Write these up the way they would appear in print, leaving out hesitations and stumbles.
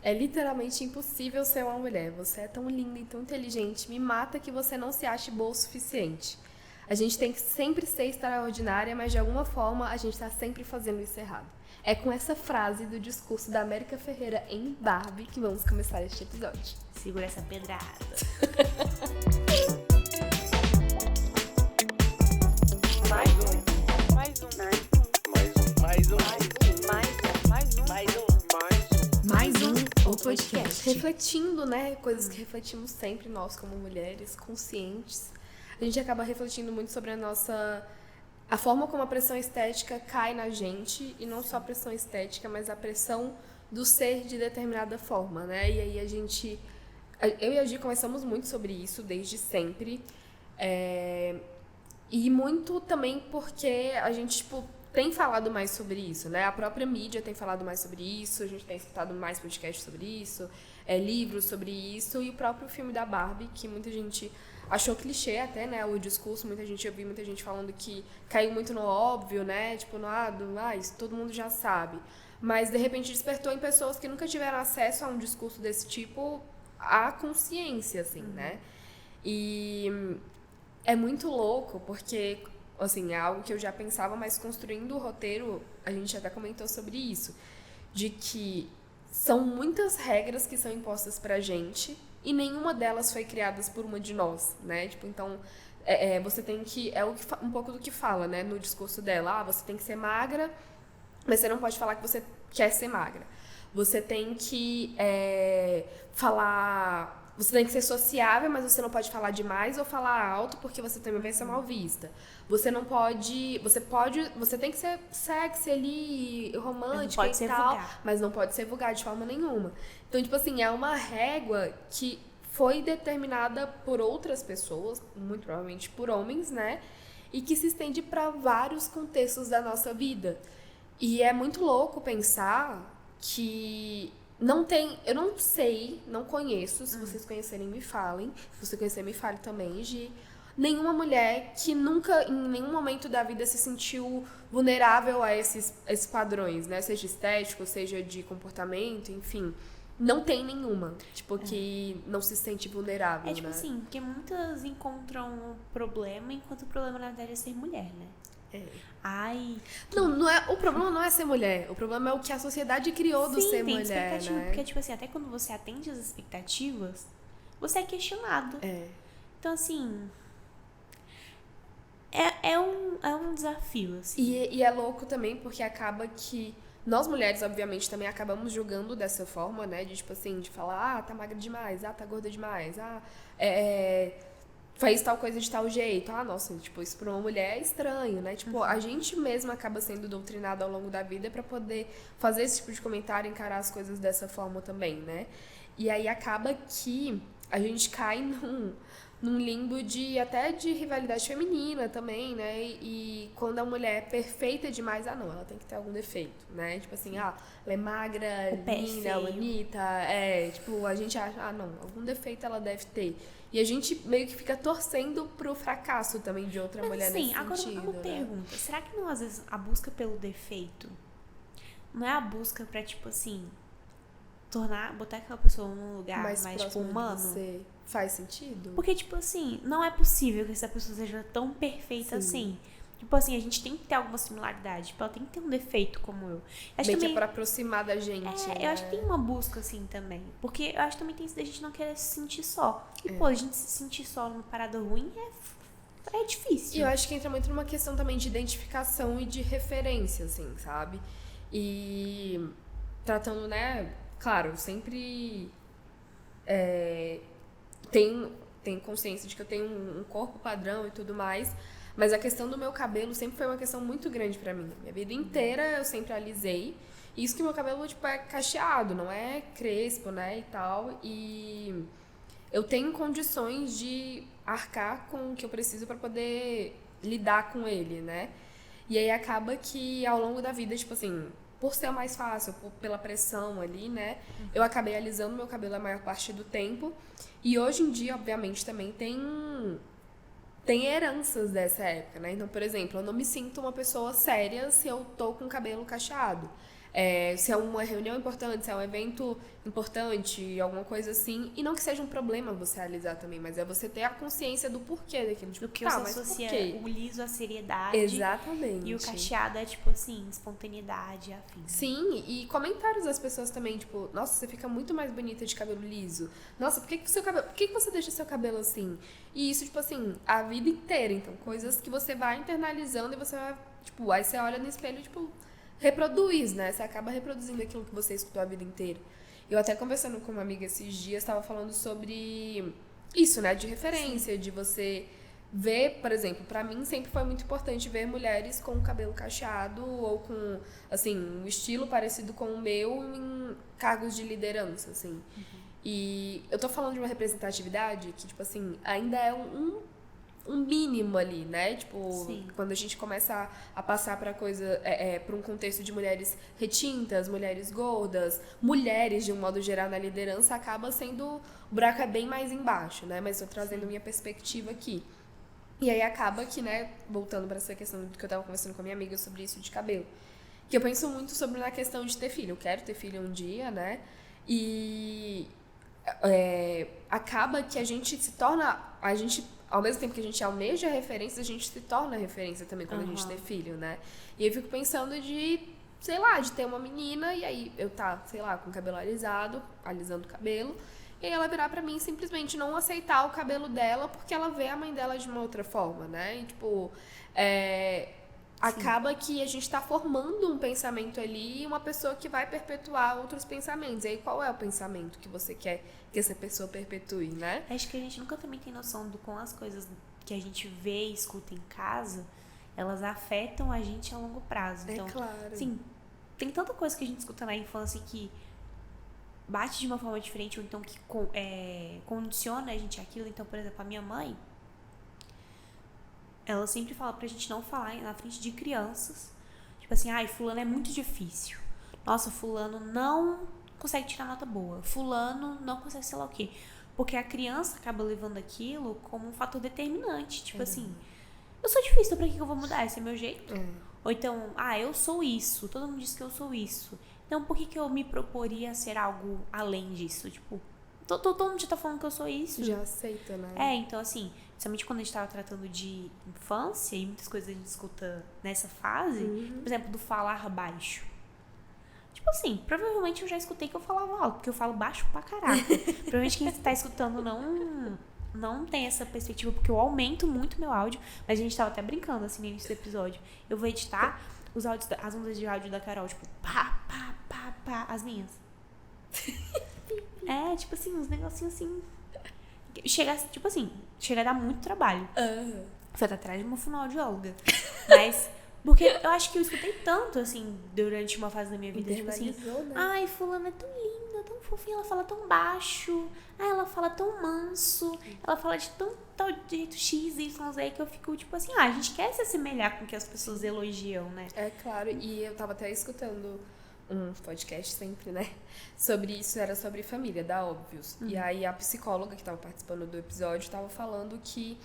É literalmente impossível ser uma mulher. Você é tão linda e tão inteligente. Me mata que você não se ache boa o suficiente. A gente tem que sempre ser extraordinária, mas de alguma forma a gente está sempre fazendo isso errado. É com essa frase do discurso da América Ferreira em Barbie que vamos começar este episódio. Segura essa pedrada. Mais um o podcast. Refletindo, né? Coisas que refletimos sempre nós como mulheres, conscientes. A gente acaba refletindo muito sobre a forma como a pressão estética cai na gente, e não só a pressão estética, mas a pressão do ser de determinada forma, né? E aí eu e a Gi conversamos muito sobre isso desde sempre, e muito também porque a gente, tem falado mais sobre isso, né? A própria mídia tem falado mais sobre isso, a gente tem escutado mais podcasts sobre isso, livros sobre isso, e o próprio filme da Barbie, que muita gente achou clichê até, né, o discurso, eu vi muita gente falando que caiu muito no óbvio, né, tipo, isso todo mundo já sabe. Mas, de repente, despertou em pessoas que nunca tiveram acesso a um discurso desse tipo, a consciência, assim, né? E é muito louco, porque, assim, é algo que eu já pensava, mas construindo o roteiro, a gente até comentou sobre isso, de que são muitas regras que são impostas pra gente, e nenhuma delas foi criada por uma de nós, né? Tipo, então, você tem que... um pouco do que fala, né? No discurso dela. Você tem que ser magra, mas você não pode falar que você quer ser magra. Você tem que falar... Você tem que ser sociável, mas você não pode falar demais ou falar alto, porque você também vai ser mal vista. Você não pode... Você tem que ser sexy ali, romântica e tal, mas não pode ser vulgar de forma nenhuma. Então, tipo assim, é uma régua que foi determinada por outras pessoas, muito provavelmente por homens, né? E que se estende para vários contextos da nossa vida. E é muito louco pensar que não tem... Eu não sei, não conheço, se vocês conhecerem, me falem. Se você conhecer, me fale também, de nenhuma mulher que nunca, em nenhum momento da vida, se sentiu vulnerável a esses padrões, né? Seja estético, seja de comportamento, enfim. Não tem nenhuma, que não se sente vulnerável, tipo né? assim, porque muitas encontram problema, enquanto o problema na verdade é ser mulher, né? Não é, o problema não é ser mulher, o problema é o que a sociedade criou do ser mulher, expectativa, né? porque, tipo assim, até quando você atende as expectativas, você é questionado. Então, assim, é um desafio, assim. E é louco também, porque acaba que nós mulheres, obviamente, também acabamos julgando dessa forma, né? De, tipo assim, de falar, tá magra demais, tá gorda demais, faz tal coisa de tal jeito. Nossa, isso pra uma mulher é estranho, né? A gente mesma acaba sendo doutrinada ao longo da vida pra poder fazer esse tipo de comentário, encarar as coisas dessa forma também, né? E aí acaba que a gente cai num limbo até de rivalidade feminina também, né? E quando a mulher é perfeita demais, não, ela tem que ter algum defeito, né? Tipo assim, ela é magra, linda, bonita, a gente acha, não, algum defeito ela deve ter. E a gente meio que fica torcendo pro fracasso também de outra mulher nesse agora sentido, uma pergunta, será que não, às vezes, a busca pelo defeito não é a busca pra, tipo assim, botar aquela pessoa num lugar mais tipo, humano? Você faz sentido? Porque, tipo assim, não é possível que essa pessoa seja tão perfeita assim. Tipo assim, a gente tem que ter alguma similaridade. Tipo, ela tem que ter um defeito como eu. Acho que é pra aproximar da gente, né? Eu acho que tem uma busca, assim, também. Porque eu acho que também tem isso da gente não querer se sentir só. E, a gente se sentir só numa parada ruim é difícil. E eu acho que entra muito numa questão também de identificação e de referência, assim, sabe? E tratando, né? Claro, sempre tenho consciência de que eu tenho um corpo padrão e tudo mais, mas a questão do meu cabelo sempre foi uma questão muito grande pra mim. Minha vida inteira eu sempre alisei. Isso que meu cabelo, é cacheado, não é crespo, né, e tal. E eu tenho condições de arcar com o que eu preciso pra poder lidar com ele, né? E aí acaba que ao longo da vida, por ser mais fácil, pela pressão ali, né? Eu acabei alisando meu cabelo a maior parte do tempo. E hoje em dia, obviamente, também tem heranças dessa época, né? Então, por exemplo, eu não me sinto uma pessoa séria se eu tô com o cabelo cacheado. se é uma reunião importante, se é um evento importante, alguma coisa assim. E não que seja um problema você alisar também, mas é você ter a consciência do porquê daquilo. Tipo, do que você associa o liso à seriedade. Exatamente. E o cacheado é, tipo assim, espontaneidade, afim. Sim, e comentários das pessoas também, tipo, nossa, você fica muito mais bonita de cabelo liso. Nossa, por que você deixa seu cabelo assim? E isso, tipo assim, a vida inteira. Então, coisas que você vai internalizando e você vai, tipo, aí você olha no espelho e, tipo, reproduz, né? Você acaba reproduzindo aquilo que você escutou a vida inteira. Eu até conversando com uma amiga esses dias, estava falando sobre isso, né? De referência, de você ver, por exemplo, pra mim sempre foi muito importante ver mulheres com cabelo cacheado ou com, assim, um estilo parecido com o meu em cargos de liderança, assim. E eu tô falando de uma representatividade que, tipo assim, ainda é um mínimo ali, né? Tipo, Sim. Quando a gente começa a passar pra coisa, pra um contexto de mulheres retintas, mulheres gordas, mulheres de um modo geral na liderança, acaba sendo, o buraco é bem mais embaixo, né? Mas tô trazendo minha perspectiva aqui. E aí acaba que, né, voltando pra essa questão que eu tava conversando com a minha amiga sobre isso de cabelo, que eu penso muito sobre na questão de ter filho. Eu quero ter filho um dia, né? E acaba que a gente se torna, ao mesmo tempo que a gente almeja referência, a gente se torna referência também quando a gente tem filho, né? E eu fico pensando sei lá, de ter uma menina e aí eu sei lá, com o cabelo alisando o cabelo, e aí ela virar pra mim e simplesmente não aceitar o cabelo dela porque ela vê a mãe dela de uma outra forma, né? E, tipo, acaba que a gente tá formando um pensamento ali e uma pessoa que vai perpetuar outros pensamentos. E aí, qual é o pensamento que você quer que essa pessoa perpetue, né? Acho que a gente nunca também tem noção do como as coisas que a gente vê e escuta em casa, elas afetam a gente a longo prazo. Então, claro. Sim, tem tanta coisa que a gente escuta na infância que bate de uma forma diferente ou então que condiciona a gente aquilo. Então, por exemplo, a minha mãe, ela sempre fala pra gente não falar na frente de crianças. Tipo assim, fulano é muito difícil. Nossa, fulano não consegue tirar nota boa. Fulano não consegue sei lá o quê. Porque a criança acaba levando aquilo como um fator determinante. Tipo assim, eu sou difícil, então pra que eu vou mudar? Esse é meu jeito? Ou então, eu sou isso. Todo mundo diz que eu sou isso. Então por que eu me proporia a ser algo além disso? Tipo, todo mundo já tá falando que eu sou isso. Já aceita, né? Então assim, principalmente quando a gente tava tratando de infância e muitas coisas a gente escuta nessa fase, por exemplo, do falar baixo. Tipo assim, provavelmente eu já escutei que eu falava alto, porque eu falo baixo pra caraca. Provavelmente quem tá escutando não tem essa perspectiva, porque eu aumento muito meu áudio, mas a gente tava até brincando assim no início do episódio. Eu vou editar os áudios, as ondas de áudio da Carol, tipo, pá, pá, pá, pá, as minhas. Tipo assim, uns negocinhos assim. Chega a dar muito trabalho. Foi atrás de uma fonoaudióloga. Mas, porque eu acho que eu escutei tanto, assim, durante uma fase da minha vida. Tipo assim, né? fulana é tão linda, tão fofinha, ela fala tão baixo. Ela fala tão manso. Ela fala de tal jeito X, Y, Z, que eu fico, tipo assim, a gente quer se assemelhar com o que as pessoas elogiam, né? É claro, e eu tava até escutando um podcast sempre, né? Sobre isso, era sobre família, da Óbvios. E aí a psicóloga que tava participando do episódio tava falando que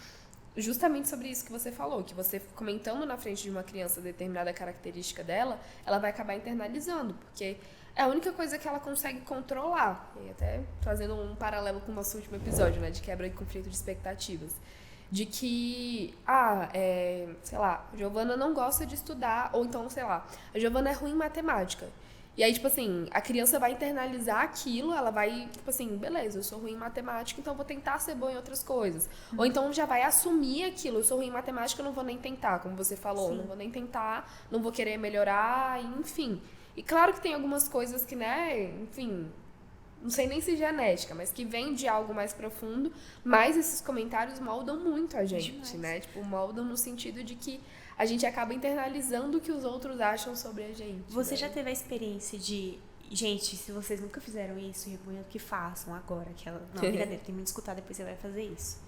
justamente sobre isso que você falou, que você comentando na frente de uma criança determinada característica dela, ela vai acabar internalizando, porque é a única coisa que ela consegue controlar. E até trazendo um paralelo com o nosso último episódio, né? De quebra e conflito de expectativas. De que, sei lá, a Giovana não gosta de estudar, ou então, sei lá, a Giovana é ruim em matemática. E aí, tipo assim, a criança vai internalizar aquilo, ela vai, tipo assim, beleza, eu sou ruim em matemática, então eu vou tentar ser boa em outras coisas. Ou então já vai assumir aquilo, eu sou ruim em matemática, eu não vou nem tentar, como você falou, não vou nem tentar, não vou querer melhorar, enfim. E claro que tem algumas coisas que, né, enfim, não sei nem se é genética, mas que vem de algo mais profundo, mas esses comentários moldam muito a gente, né? Tipo, moldam no sentido de que a gente acaba internalizando o que os outros acham sobre a gente. Você já teve a experiência de... Gente, se vocês nunca fizeram isso, recomendo que façam agora. Não, brincadeira, tem muito escutar, depois você vai fazer isso.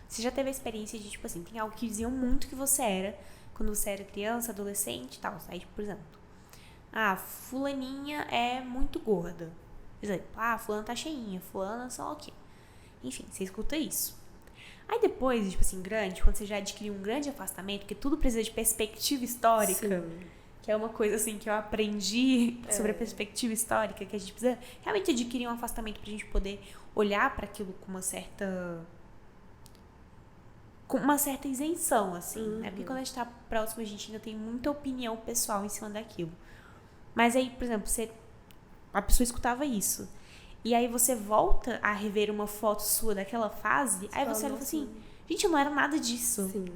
Você já teve a experiência de, tipo assim, tem algo que diziam muito que você era, quando você era criança, adolescente e tal. Aí, por exemplo, fulaninha é muito gorda. Por exemplo, fulana tá cheinha, fulana só o quê. Enfim, você escuta isso. Aí depois, tipo assim, quando você já adquiriu um grande afastamento, porque tudo precisa de perspectiva histórica. Sim. que é uma coisa, assim, que eu aprendi sobre a perspectiva histórica, que a gente precisa realmente adquirir um afastamento pra gente poder olhar para aquilo com uma certa isenção, assim, né? Porque quando a gente tá próximo, a gente ainda tem muita opinião pessoal em cima daquilo. Mas aí, por exemplo, a pessoa escutava isso. E aí você volta a rever uma foto sua daquela fase, aí você olha e fala assim, gente, eu não era nada disso. Sim.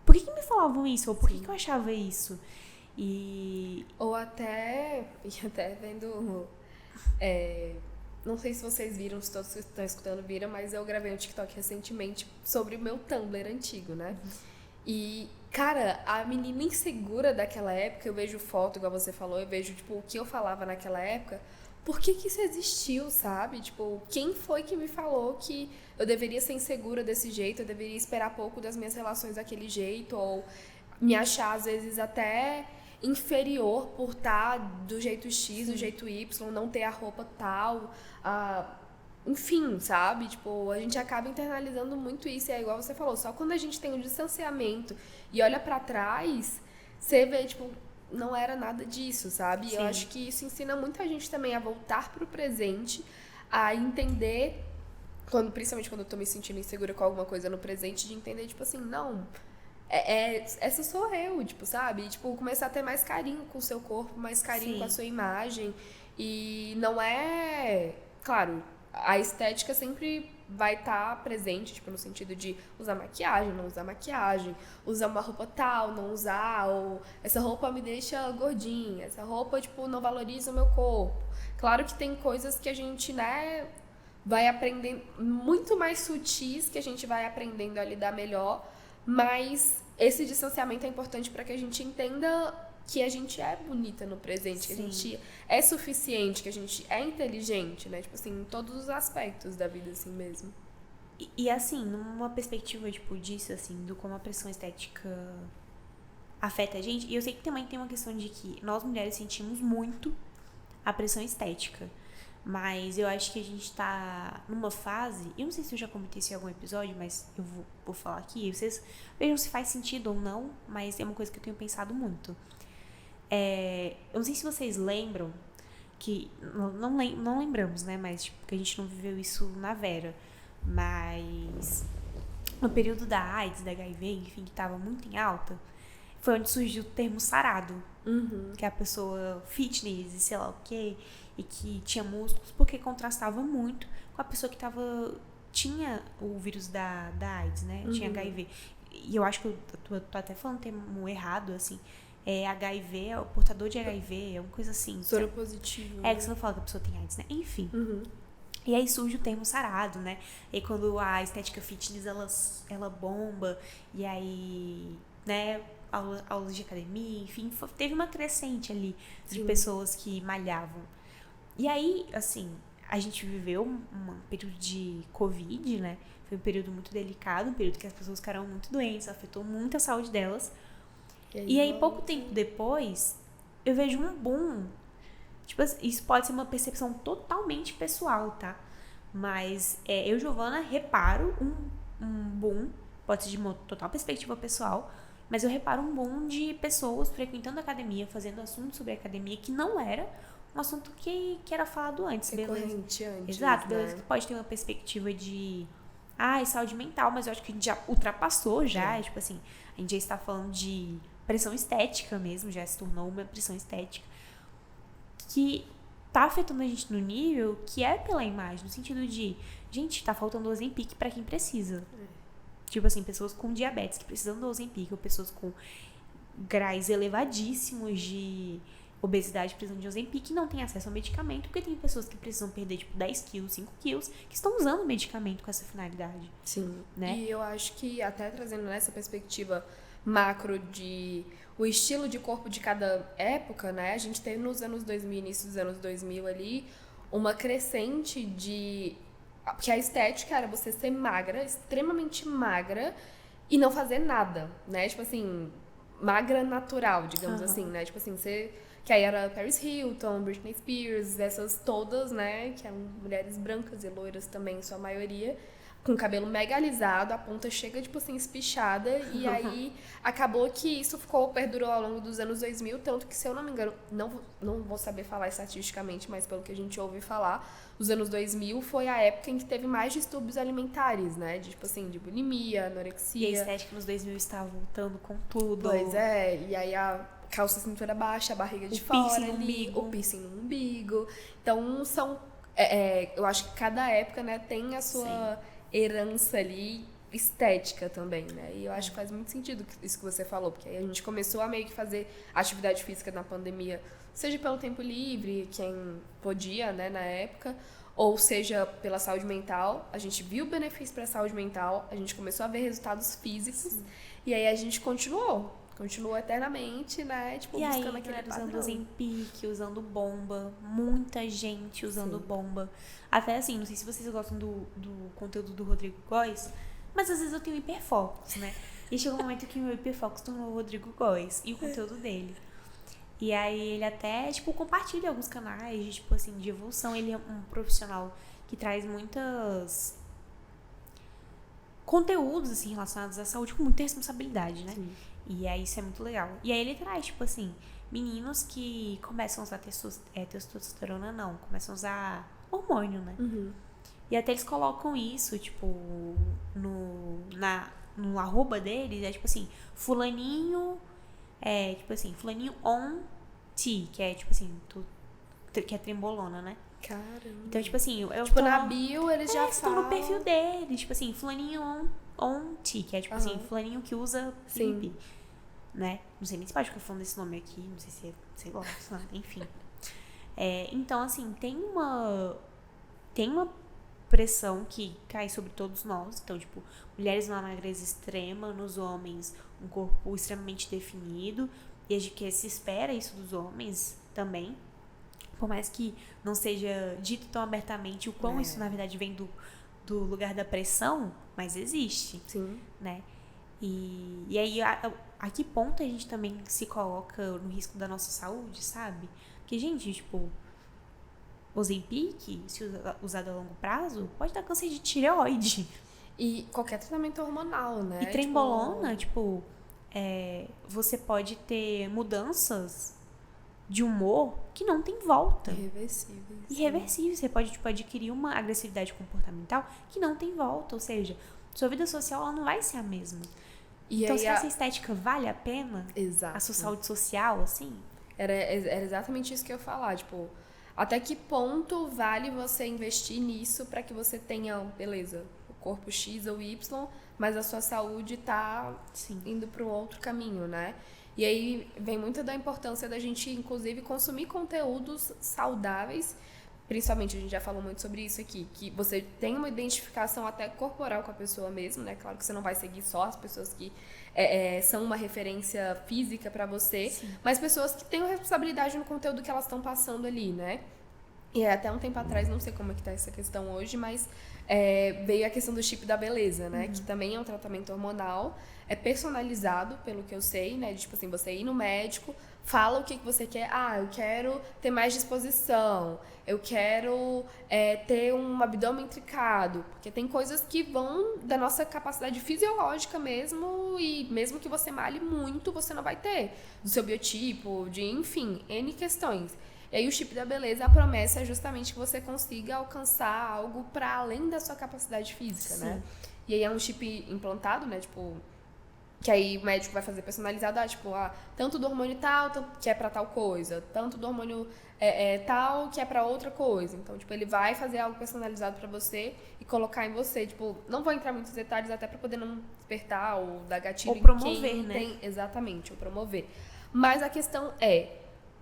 Por que me falavam isso? Ou por que eu achava isso? Ou até vendo... não sei se vocês viram, se todos que estão escutando viram, mas eu gravei um TikTok recentemente sobre o meu Tumblr antigo, né? E, cara, a menina insegura daquela época, eu vejo foto, igual você falou, eu vejo, tipo, o que eu falava naquela época, por que isso existiu, sabe? Tipo, quem foi que me falou que eu deveria ser insegura desse jeito, eu deveria esperar pouco das minhas relações daquele jeito, ou me achar, às vezes, até inferior por estar do jeito X, do jeito Y, não ter a roupa tal, enfim, sabe? Tipo, a gente acaba internalizando muito isso, e é igual você falou, só quando a gente tem um distanciamento e olha pra trás, você vê, tipo, não era nada disso, sabe? Sim. Eu acho que isso ensina muita gente também a voltar pro presente, a entender, principalmente quando eu tô me sentindo insegura com alguma coisa no presente, de entender, tipo assim, não... essa sou eu, tipo, sabe? Tipo, começar a ter mais carinho com o seu corpo, mais carinho com a sua imagem. E não é... Claro, a estética sempre vai estar presente, tipo, no sentido de usar maquiagem, não usar maquiagem, usar uma roupa tal, não usar, ou essa roupa me deixa gordinha, essa roupa, tipo, não valoriza o meu corpo. Claro que tem coisas que a gente, né, vai aprendendo, muito mais sutis, que a gente vai aprendendo a lidar melhor, mas esse distanciamento é importante para que a gente entenda que a gente é bonita no presente, que a gente é suficiente, que a gente é inteligente, né? Tipo assim, em todos os aspectos da vida, assim mesmo. E assim, numa perspectiva, tipo, disso, assim, do como a pressão estética afeta a gente, e eu sei que também tem uma questão de que nós mulheres sentimos muito a pressão estética. Mas eu acho que a gente tá numa fase... Eu não sei se eu já comentei isso em algum episódio, mas eu vou falar aqui. Vocês vejam se faz sentido ou não, mas é uma coisa que eu tenho pensado muito. Eu não sei se vocês lembram que... Não lembramos, né? Mas tipo, que a gente não viveu isso na Vera. Mas no período da AIDS, da HIV, enfim, que tava muito em alta, foi onde surgiu o termo sarado. Que é a pessoa fitness e sei lá o quê... e que tinha músculos, porque contrastava muito com a pessoa que tinha o vírus da AIDS, né? Tinha HIV. E eu acho que eu tô até falando termo errado, assim. HIV, o portador de HIV, é uma coisa assim. Soro positivo. Que você não fala que a pessoa tem AIDS, né? Enfim. E aí surge o termo sarado, né? E quando a estética fitness, ela bomba, e aí, né... aulas de academia, enfim, teve uma crescente ali de pessoas que malhavam. E aí, assim, a gente viveu um período de Covid, né? Foi um período muito delicado, um período que as pessoas ficaram muito doentes, afetou muito a saúde delas. E aí, pouco tempo depois, eu vejo um boom. Tipo, isso pode ser uma percepção totalmente pessoal, tá? Mas eu, Giovana, reparo um boom, pode ser de uma total perspectiva pessoal, mas eu reparo um boom de pessoas frequentando a academia, fazendo assuntos sobre a academia, que não era um assunto que era falado antes, beleza? Antes, exato, né? beleza, que pode ter uma perspectiva de saúde mental, mas eu acho que a gente já ultrapassou já, tipo assim, a gente já está falando de pressão estética mesmo, já se tornou uma pressão estética que tá afetando a gente no nível que é pela imagem, no sentido de, gente, tá faltando Ozempic pra quem precisa. Tipo assim, pessoas com diabetes que precisam do Ozempic, ou pessoas com graus elevadíssimos de obesidade precisam de Ozempic e não tem acesso ao medicamento, porque tem pessoas que precisam perder, tipo, 10 quilos, 5 quilos, que estão usando medicamento com essa finalidade. Sim. Né? E eu acho que, até trazendo nessa perspectiva macro de o estilo de corpo de cada época, né? A gente teve nos anos 2000, início dos anos 2000 ali, uma crescente de... Porque a estética era você ser magra, extremamente magra, e não fazer nada, né? Tipo assim, magra natural, digamos assim, né? Tipo assim, você... Que aí era Paris Hilton, Britney Spears, essas todas, né? Que eram mulheres brancas e loiras também, em sua maioria. com o cabelo mega alisado, a ponta chega, tipo assim, espichada, e aí acabou que isso perdurou ao longo dos anos 2000, tanto que, se eu não me engano, não vou saber falar estatisticamente, mas pelo que a gente ouve falar, os anos 2000 foi a época em que teve mais distúrbios alimentares, né, de, tipo assim, de bulimia, anorexia. E a estética nos 2000 está voltando com tudo. Pois é, e aí a calça cintura baixa, a barriga de fora, piercing no umbigo. o piercing no umbigo. Então, eu acho que cada época, né, tem a sua herança ali estética também, né? E eu acho que faz muito sentido isso que você falou, porque aí a gente começou a meio que fazer atividade física na pandemia, seja pelo tempo livre, quem podia, né, na época, ou seja pela saúde mental. A gente viu benefício para a saúde mental, a gente começou a ver resultados físicos, e aí a gente continuou eternamente, né? Tipo, e buscando aí, aquele galera, padrão. usando Ozempic, usando bomba, muita gente usando bomba. Até assim, não sei se vocês gostam do conteúdo do Rodrigo Góes, mas às vezes eu tenho hiperfocos, né? E chega um momento que o meu hiperfoco se tornou o Rodrigo Góes e o conteúdo dele. E aí ele até, tipo, compartilha alguns canais de, tipo assim, de evolução. Ele é um profissional que traz muitas conteúdos, assim, relacionados à saúde com muita responsabilidade, né? Sim. E aí isso é muito legal. E aí ele traz, tipo assim, meninos que começam a usar testosterona, não, começam a usar hormônio, né? E até eles colocam isso, tipo, no arroba deles, é tipo assim, fulaninho on T, que é tipo assim, que é trembolona, né? Caramba. Então, tipo assim, na bio eles já falam. Estão no perfil deles, tipo assim, fulaninho on T, que é tipo assim, fulaninho que usa PIP, né? Não sei nem se pode ficar falando desse nome aqui, não sei se é, sei lá, enfim. Então, assim, tem uma pressão que cai sobre todos nós. Então, tipo, mulheres numa magreza extrema, nos homens um corpo extremamente definido, e que se espera isso dos homens também, por mais que não seja dito tão abertamente o quão isso na verdade vem do lugar da pressão, mas existe. Sim. Né? E aí a que ponto a gente também se coloca no risco da nossa saúde, sabe? Porque, gente, tipo, Ozempic, se usado a longo prazo, pode dar câncer de tireoide. E qualquer tratamento hormonal, né? E trembolona, você pode ter mudanças de humor que não tem volta. Irreversíveis. Você pode, tipo, adquirir uma agressividade comportamental que não tem volta. Ou seja, sua vida social ela não vai ser a mesma. Então, se essa estética vale a pena, a sua saúde social, assim... Era exatamente isso que eu ia falar, tipo... Até que ponto vale você investir nisso para que você tenha, beleza, o corpo X ou Y, mas a sua saúde tá indo para um outro caminho, né? E aí vem muito da importância da gente, inclusive, consumir conteúdos saudáveis. Principalmente, a gente já falou muito sobre isso aqui, que você tem uma identificação até corporal com a pessoa mesmo, né? Claro que você não vai seguir só as pessoas que são uma referência física para você, mas pessoas que têm responsabilidade no conteúdo que elas estão passando ali, né? E até um tempo atrás, não sei como é que tá essa questão hoje, mas veio a questão do chip da beleza, né? Que também é um tratamento hormonal, é personalizado, pelo que eu sei, né? Tipo assim, você ir no médico, fala o que você quer. Ah, eu quero ter mais disposição, eu quero ter um abdômen trincado, porque tem coisas que vão da nossa capacidade fisiológica mesmo, e mesmo que você malhe muito, você não vai ter, do seu biotipo, enfim, N questões. E aí o chip da beleza, a promessa é justamente que você consiga alcançar algo para além da sua capacidade física, né? E aí é um chip implantado, né? Tipo, que aí o médico vai fazer personalizado, tanto do hormônio tal, que é para tal coisa, tanto do hormônio tal, que é para outra coisa. Então, tipo, ele vai fazer algo personalizado para você e colocar em você. Tipo, não vou entrar em muitos detalhes até para poder não despertar ou dar gatilho ou promover, em quem né? tem, exatamente, ou promover. Mas a questão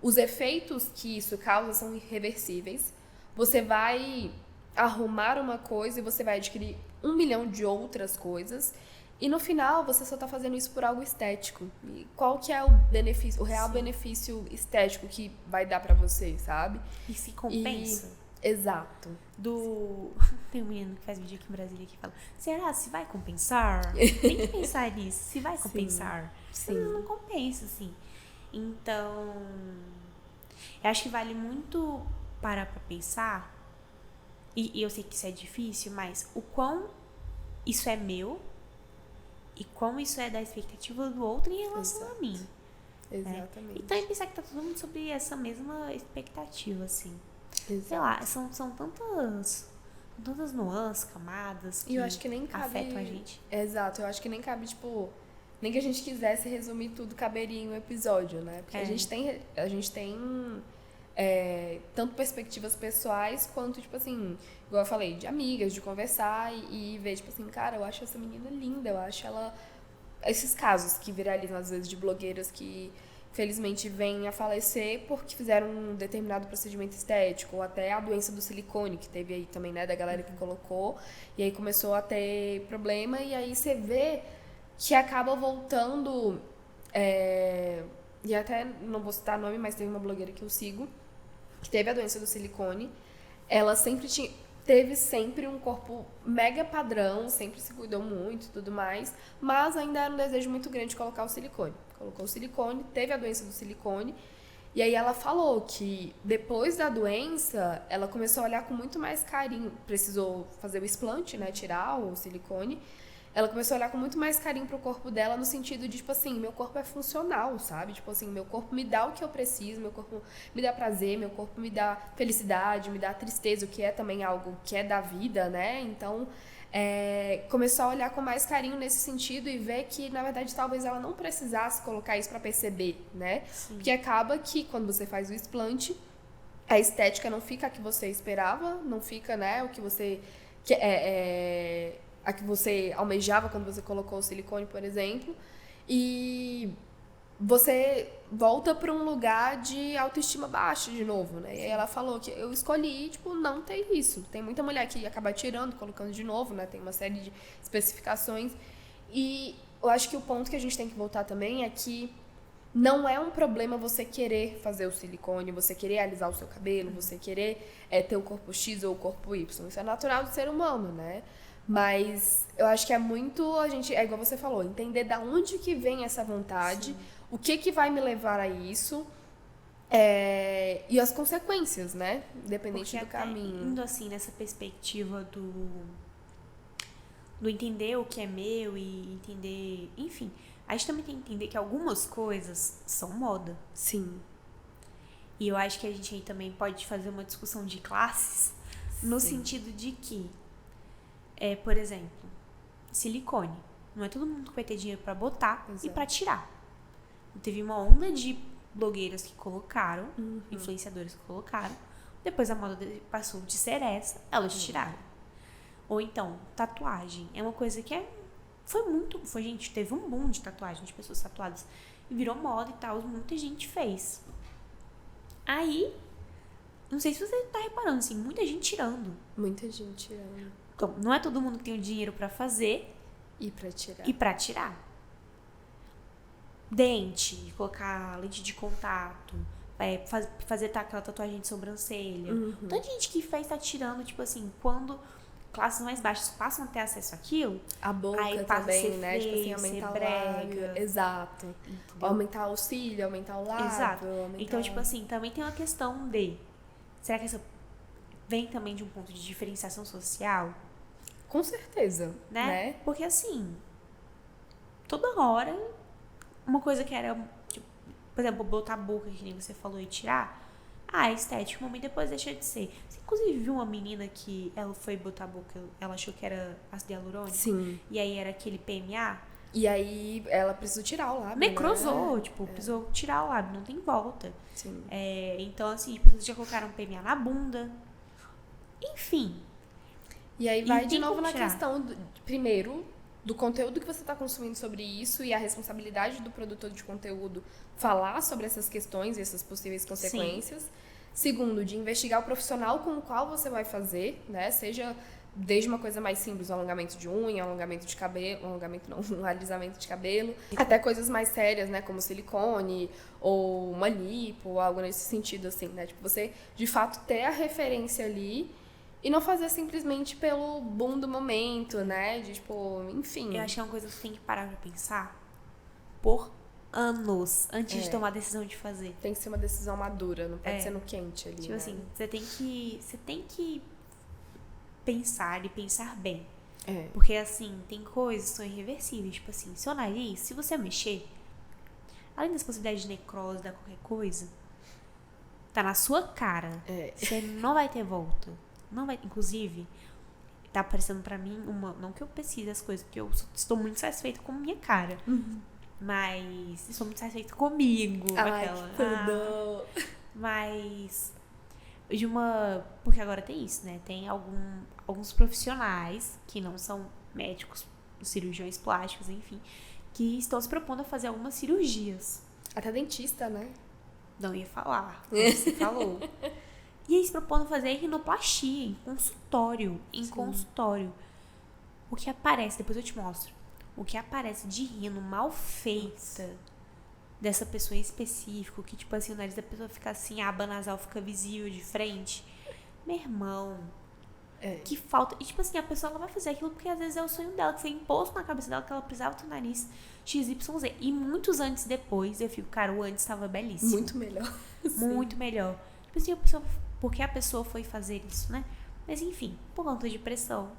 os efeitos que isso causa são irreversíveis. Você vai arrumar uma coisa e você vai adquirir 1 milhão de outras coisas. E no final, você só está fazendo isso por algo estético. E qual que é o benefício, o real benefício estético que vai dar pra você, sabe? E se compensa. Exato. Tem um menino que faz vídeo aqui em Brasília que fala: será se vai compensar? Tem que pensar nisso. Se vai compensar. Sim. Não compensa, assim. Então, eu acho que vale muito parar pra pensar, e eu sei que isso é difícil, mas o quão isso é meu e como isso é da expectativa do outro em relação a mim. Exatamente. Então, é pensar que tá todo mundo sobre essa mesma expectativa, assim. Exato. Sei lá, são tantas nuances, camadas que eu acho que nem cabe... afetam a gente. Exato, eu acho que nem cabe, tipo... Nem que a gente quisesse resumir tudo, caberia em um episódio, né? Porque a gente tem tanto perspectivas pessoais quanto, tipo assim, igual eu falei, de amigas, de conversar e ver, tipo assim, cara, eu acho essa menina linda, eu acho ela... Esses casos que viralizam, às vezes, de blogueiras que, felizmente, vêm a falecer porque fizeram um determinado procedimento estético, ou até a doença do silicone, que teve aí também, né, da galera que colocou, e aí começou a ter problema, e aí você vê que acaba voltando... E até, não vou citar nome, mas teve uma blogueira que eu sigo, que teve a doença do silicone. Ela teve sempre um corpo mega padrão, sempre se cuidou muito e tudo mais, mas ainda era um desejo muito grande de colocar o silicone. Colocou o silicone, teve a doença do silicone, e aí ela falou que depois da doença, ela começou a olhar com muito mais carinho, precisou fazer o explante, né, tirar o silicone. Ela começou a olhar com muito mais carinho pro corpo dela, no sentido de, tipo assim, meu corpo é funcional, sabe? Tipo assim, meu corpo me dá o que eu preciso, meu corpo me dá prazer, meu corpo me dá felicidade, me dá tristeza, o que é também algo que é da vida, né? Então, começou a olhar com mais carinho nesse sentido e ver que, na verdade, talvez ela não precisasse colocar isso pra perceber, né? Sim. Porque acaba que, quando você faz o explante, a estética não fica a que você esperava, não fica, né, o que você... a que você almejava quando você colocou o silicone, por exemplo, e você volta para um lugar de autoestima baixa de novo, né? E aí ela falou que eu escolhi, tipo, não ter isso. Tem muita mulher que acaba tirando, colocando de novo, né? Tem uma série de especificações. E eu acho que o ponto que a gente tem que voltar também é que não é um problema você querer fazer o silicone, você querer alisar o seu cabelo, você querer ter o corpo X ou o corpo Y. Isso é natural do ser humano, né? Mas eu acho que é muito, é igual você falou, entender da onde que vem essa vontade, sim, o que vai me levar a isso, e as consequências, né? Independente do caminho. Indo assim, nessa perspectiva do entender o que é meu e entender, enfim, a gente também tem que entender que algumas coisas são moda. Sim. E eu acho que a gente aí também pode fazer uma discussão de classes, no sentido de que, por exemplo, silicone. Não é todo mundo que vai ter dinheiro pra botar e pra tirar. Teve uma onda de blogueiras que colocaram, influenciadoras que colocaram. Depois a moda passou de ser essa, elas tiraram. Ou então, tatuagem. É uma coisa que gente, teve um boom de tatuagem, de pessoas tatuadas. E virou moda e tal, muita gente fez. Aí, não sei se você tá reparando, assim, muita gente tirando. Muita gente tirando. Então, não é todo mundo que tem o dinheiro pra fazer e pra tirar. Dente, colocar lente de contato, fazer aquela tatuagem de sobrancelha. Tanta gente que faz tá tirando, tipo assim, quando classes mais baixas passam a ter acesso àquilo, a boca aí passa também, a ser né? Tipo assim, aumentar o lábio. Exato. Entendeu? Aumentar o cílio, aumentar o lábio. Exato. Então, tipo assim, também tem uma questão de... Será que essa vem também de um ponto de diferenciação social? Com certeza, né? Porque assim, toda hora, uma coisa que era, tipo, por exemplo, botar a boca, que nem você falou, e tirar, é estético, mas depois deixa de ser. Você inclusive viu uma menina que ela foi botar a boca, ela achou que era ácido hialurônico? Sim. E aí era aquele PMA? E aí ela precisou tirar o lábio, necrosou, né? Precisou tirar o lábio, não tem volta. Sim. Então, assim, vocês já colocaram PMA na bunda. Enfim. E aí vai de novo na questão, primeiro, do conteúdo que você está consumindo sobre isso e a responsabilidade do produtor de conteúdo falar sobre essas questões e essas possíveis consequências. Sim. Segundo, de investigar o profissional com o qual você vai fazer, né? Seja desde uma coisa mais simples, um alongamento de unha, um alongamento de cabelo, um alisamento de cabelo, até coisas mais sérias, né? Como silicone ou uma lipo, ou algo nesse sentido, assim, né? Tipo, você, de fato, ter a referência ali e não fazer simplesmente pelo boom do momento, né? De, tipo, enfim. Eu acho que é uma coisa que você tem que parar pra pensar por anos antes de tomar a decisão de fazer. Tem que ser uma decisão madura, não pode ser no quente ali, tipo, né? Assim, você tem que pensar e pensar bem. Porque, assim, tem coisas que são irreversíveis. Tipo assim, seu nariz, se você mexer, além das possibilidades de necrose, da qualquer coisa, tá na sua cara. Você não vai ter volta. Não vai. Inclusive, tá aparecendo pra mim uma. Não que eu pesquise as coisas, porque eu estou muito satisfeita com a minha cara. Mas estou muito satisfeita comigo. Mas de uma. Porque agora tem isso, né? Tem alguns profissionais que não são médicos, cirurgiões plásticos, enfim, que estão se propondo a fazer algumas cirurgias. Até dentista, né? Não ia falar, como você falou. E aí se propondo a fazer rinoplastia em consultório. O que aparece, depois eu te mostro, o que aparece de rino mal feita dessa pessoa em específico, que tipo assim, o nariz da pessoa fica assim, a aba nasal fica visível de frente. Meu irmão, que falta. E tipo assim, a pessoa ela vai fazer aquilo porque às vezes é o sonho dela, que foi imposto na cabeça dela que ela precisava ter um nariz XYZ. E muitos antes depois, eu fico, cara, o antes estava belíssimo. Muito melhor. Muito melhor. Tipo assim, porque a pessoa foi fazer isso, né? Mas enfim, por conta de pressão,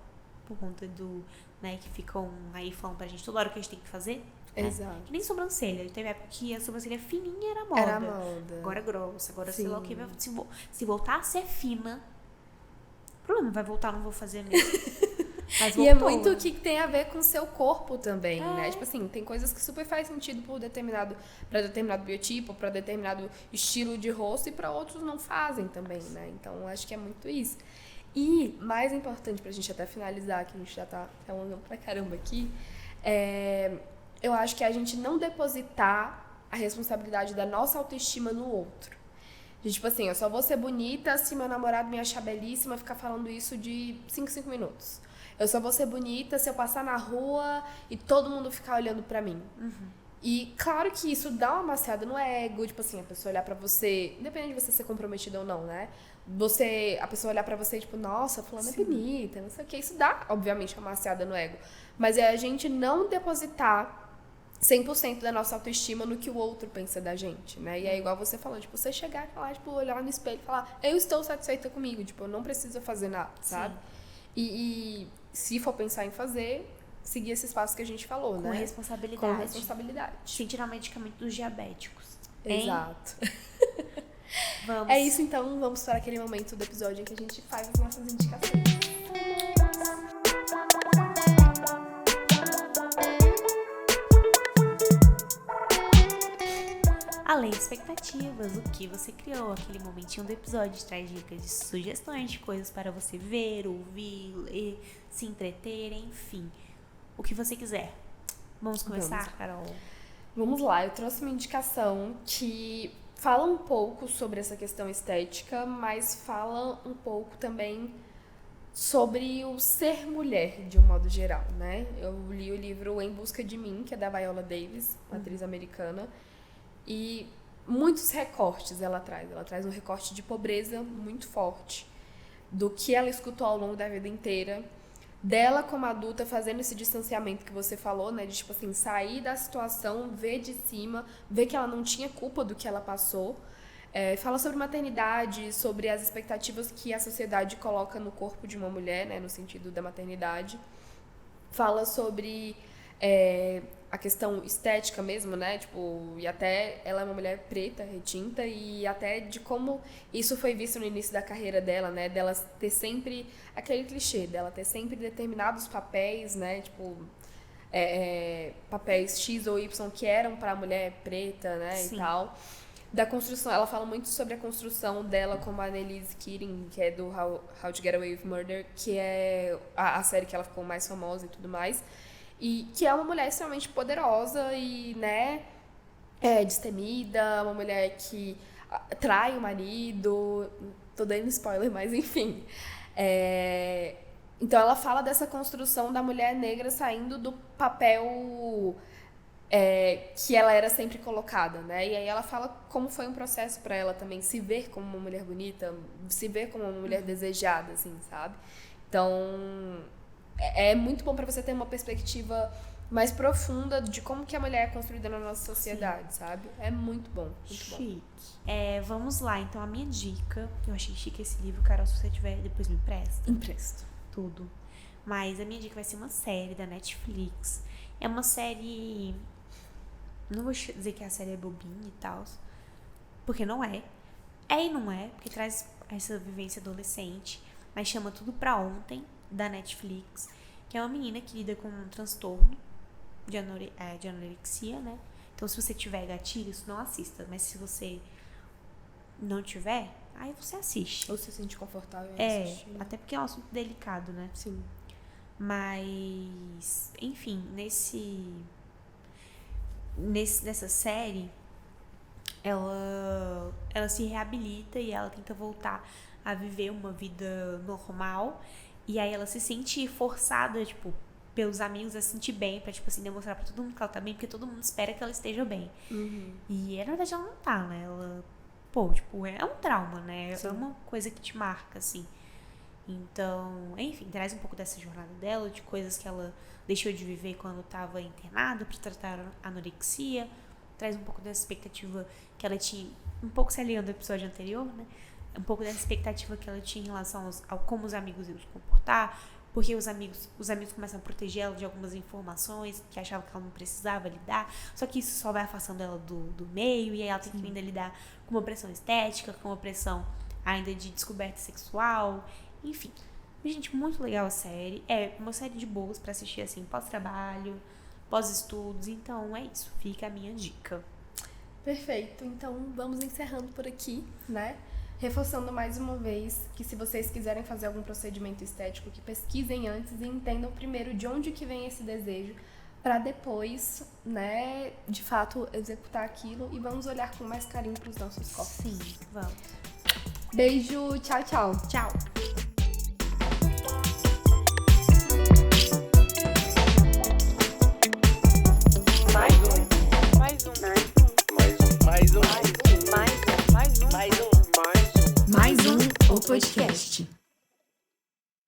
por conta do, né, que ficam aí falando pra gente toda hora o que a gente tem que fazer. Exato. Que nem sobrancelha. Teve época que a sobrancelha fininha era moda. Era moda. Agora é grossa. Agora sei lá o que. Se voltar a ser fina, o problema vai voltar, não vou fazer mesmo. Mas voltou. E é muito o que tem a ver com o seu corpo também, né? Tipo assim, tem coisas que super faz sentido pra determinado biotipo, pra determinado estilo de rosto, e pra outros não fazem também, né? Então, acho que é muito isso. E, mais importante pra gente até finalizar, que a gente já tá falando pra caramba aqui, eu acho que a gente não depositar a responsabilidade da nossa autoestima no outro. Tipo assim, eu só vou ser bonita se meu namorado me achar belíssima, ficar falando isso de 5 minutos. Eu só vou ser bonita se eu passar na rua e todo mundo ficar olhando pra mim. E claro que isso dá uma maciada no ego, tipo assim, a pessoa olhar pra você, independente de você ser comprometida ou não, né? A pessoa olhar pra você, tipo, nossa, fulana é bonita, não sei o que. Isso dá, obviamente, uma maciada no ego. Mas é a gente não depositar 100% da nossa autoestima no que o outro pensa da gente, né? E é igual você falou, tipo, você chegar e falar, tipo, olhar no espelho e falar, eu estou satisfeita comigo, tipo, eu não preciso fazer nada, sabe? E se for pensar em fazer, seguir esses passos que a gente falou, né? Com responsabilidade. Sem tirar o medicamento dos diabéticos. Exato. Vamos. É isso, então, vamos para aquele momento do episódio em que a gente faz as nossas indicações. Além de expectativas, o que você criou, aquele momentinho do episódio traz dicas de sugestões de coisas para você ver, ouvir, ler, se entreter, enfim. O que você quiser. Vamos começar, Carol? Vamos lá, eu trouxe uma indicação que fala um pouco sobre essa questão estética, mas fala um pouco também sobre o ser mulher, de um modo geral, né? Eu li o livro Em Busca de Mim, que é da Viola Davis, uma atriz americana, e muitos recortes ela traz. Ela traz um recorte de pobreza muito forte, do que ela escutou ao longo da vida inteira, dela como adulta fazendo esse distanciamento que você falou, né? De, tipo assim, sair da situação, ver de cima, ver que ela não tinha culpa do que ela passou. Fala sobre maternidade, sobre as expectativas que a sociedade coloca no corpo de uma mulher, né? No sentido da maternidade. Fala sobre a questão estética mesmo, né? Tipo, e até ela é uma mulher preta, retinta, e até de como isso foi visto no início da carreira dela, né? Dela ter sempre aquele clichê, dela ter sempre determinados papéis, né? Tipo, papéis X ou Y que eram para a mulher preta, né? Sim. E tal. Da construção, ela fala muito sobre a construção dela como a Annalise Keating, que é do How to Get Away with Murder, que é a série que ela ficou mais famosa e tudo mais. E que é uma mulher extremamente poderosa e, né, destemida, uma mulher que trai o marido, tô dando spoiler, mas enfim. Então ela fala dessa construção da mulher negra saindo do papel que ela era sempre colocada, né? E aí ela fala como foi um processo para ela também se ver como uma mulher bonita, se ver como uma mulher desejada, assim, sabe? Então é muito bom para você ter uma perspectiva mais profunda de como que a mulher é construída na nossa sociedade, sim, sabe? É muito bom, muito chique. Bom. Vamos lá, então a minha dica, eu achei chique esse livro, Carol, se você tiver, depois me empresta. Empresto. Tudo. Mas a minha dica vai ser uma série da Netflix. É uma série... Não vou dizer que a série é bobinha e tal, porque não é. É e não é, porque traz essa vivência adolescente. Mas chama Tudo Pra Ontem, da Netflix. Que é uma menina que lida com um transtorno de anorexia, né? Então, se você tiver gatilhos, não assista. Mas se você não tiver, aí você assiste. Ou se sente confortável em assistir. Até porque é um assunto delicado, né? Sim. Mas, enfim, nessa série, ela se reabilita e ela tenta voltar a viver uma vida normal. E aí ela se sente forçada, tipo, pelos amigos a se sentir bem, pra, tipo assim, demonstrar pra todo mundo que ela tá bem, porque todo mundo espera que ela esteja bem. E na verdade ela não tá, né? Ela, tipo, é um trauma, né? Sim. É uma coisa que te marca, assim. Então, enfim, traz um pouco dessa jornada dela, de coisas que ela deixou de viver quando estava internada para tratar a anorexia. Traz um pouco dessa expectativa que ela tinha, um pouco se alinhando do episódio anterior, né? Um pouco dessa expectativa que ela tinha em relação a como os amigos iam se comportar, porque os amigos começam a proteger ela de algumas informações que achavam que ela não precisava lidar, só que isso só vai afastando ela do meio, e aí ela tem que ainda lidar com uma pressão estética, com uma pressão ainda de descoberta sexual, enfim. Gente, muito legal a série. É uma série de boas pra assistir assim, pós-trabalho, pós-estudos, então é isso, fica a minha dica. Perfeito, então vamos encerrando por aqui, né? Reforçando mais uma vez que se vocês quiserem fazer algum procedimento estético, que pesquisem antes e entendam primeiro de onde que vem esse desejo, para depois, né, de fato, executar aquilo, e vamos olhar com mais carinho para os nossos corpos. Sim, vamos. Beijo, tchau, tchau. Tchau.